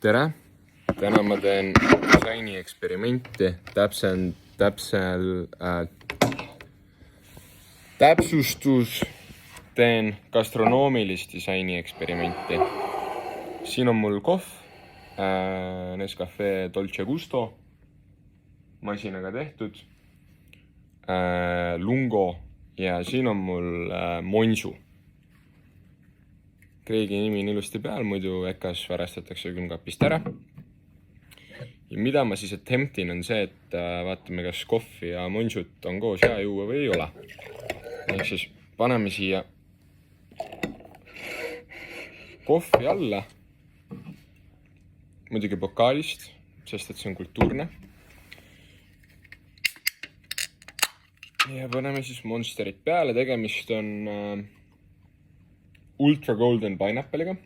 Tere! Täna ma teen disaini eksperimenti, täpsustus teen gastronoomilist disaini eksperimenti. Siin on mul kohv, Nescafe Dolce Gusto, masinaga tehtud, lungo ja siin on mul Monsu. Kreegi nimi on ilusti peal, muidu ekas varastatakse külmkapist ära. Ja mida ma siis attemptin on see, et vaatame, kas kohvi ja Monsut on koos hea juua või ei ole. Ehk siis paneme siia kohvi alla, muidugi pokaalist, sest et see on kultuurne. Ja paneme siis Monsterit peale, tegemist on Ultra Golden Pineapple'iga.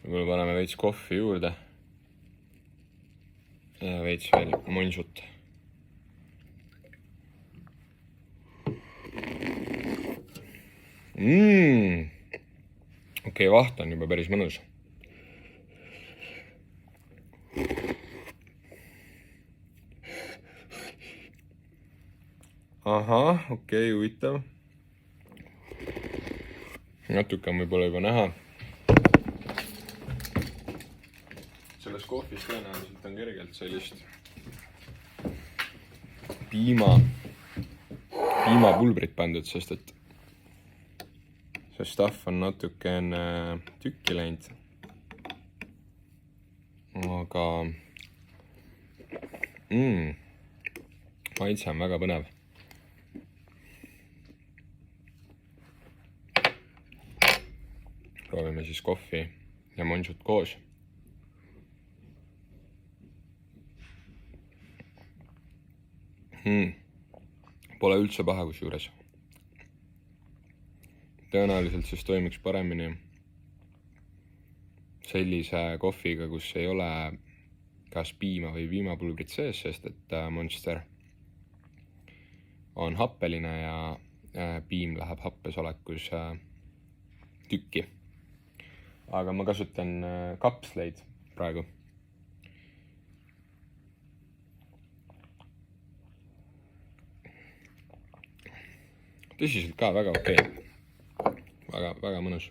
Võib-olla paneme veits kohvi juurde ja veits veel Monsut. Okei, vaht on juba päris mõnus. Ahah, okei, huvitav. Natuke on võib-olla juba näha. Selles kohvis tõenäoliselt on kergelt sellist piimapulbrit pandud, sest et see stuff on natukene tükki läinud. Aga maitse on väga põnev. Proovime siis kohvi ja Monsut koos. Pole üldse paha kus juures. Tõenäoliselt siis toimiks paremini sellise kohviga, kus ei ole kas piima või piimapulbrit sees, sest et Monster on happeline ja piim läheb happesolekus tükki. Aga ma kasutan kapsleid praegu. Tõsiselt ka väga okei. Väga mõnus.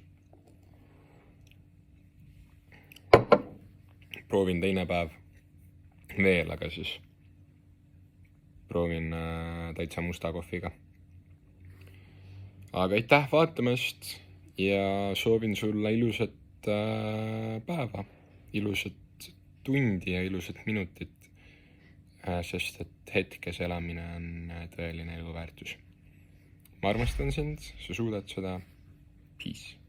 Proovin teine päev veel, aga siis proovin täitsa musta kohviga. Aga aitäh vaatamast ja soovin sulle ilusat päeva, ilusat tundi ja ilusat minutit, sest et hetkes elamine on tõeline eluväärtus. Ma armastan sind, sa suudad seda. Peace.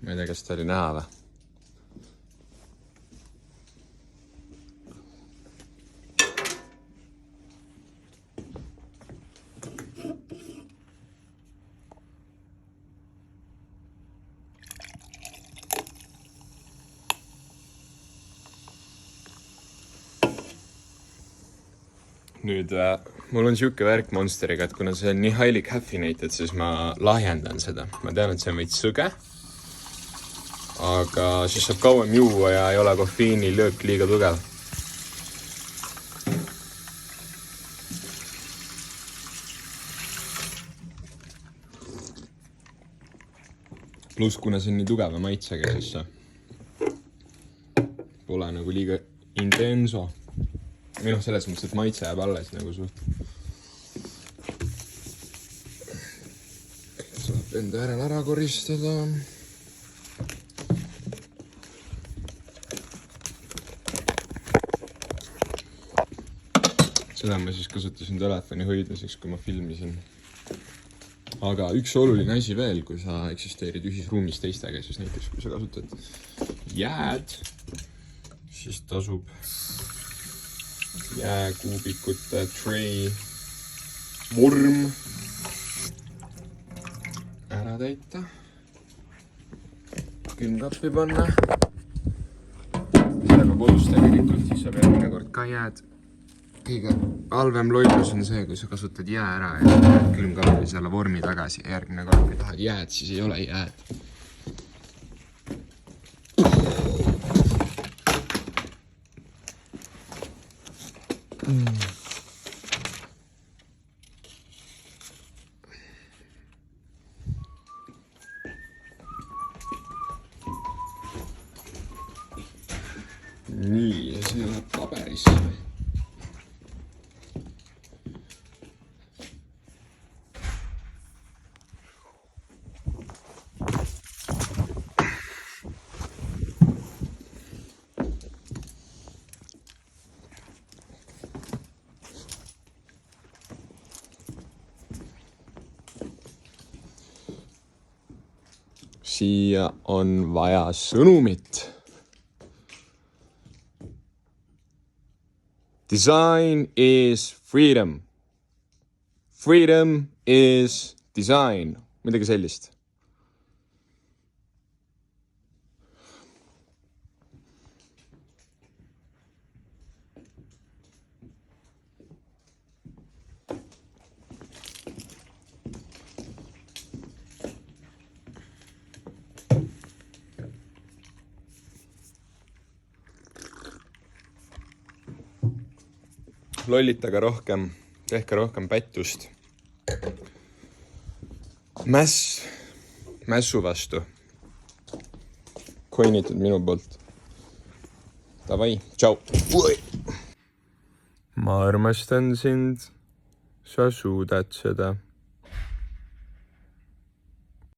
Ma ei tea, kas ta oli näha või? nüüd mul on siuke värk Monsteriga, et kuna see on nii highly caffeinated, siis ma lahjendan seda. Ma tean, et see on veits sõge, aga siis saab kauem juua ja ei ole kofeiini löök liiga tugev. Plus kuna see on nii tugeva maitsega, siis pole nagu liiga intenso. Või selles mõttes, et maitse jääb alles nagu suht. Saab enda järel ära koristada. Seda ma siis kasutasin telefoni hoidmiseks, kui ma filmisin. Aga üks oluline asi veel, kui sa eksisteerid ühisruumis teistega, siis näiteks kui sa kasutad jääd, siis tasub jääkuubikute tray vorm ära täita, külmkappi panna. Sellega kodus tegelikult siis saab järgmine kord ka jääd. Kõige halvem loidlus on see, kui sa kasutad jää ära ja külmkappi selle vormi tagasi ja järgmine kord, kui tahad jääd, siis ei ole jääd. Nii, ja see läheb paberisse. Siia on vaja sõnumit. Design is freedom. Freedom is design. Midagi sellist. Lollitage rohkem, tehke rohkem pättust. Mässu vastu. Coinitud minu poolt. Davai, tšau. Ma armastan sind. Sa suudad seda.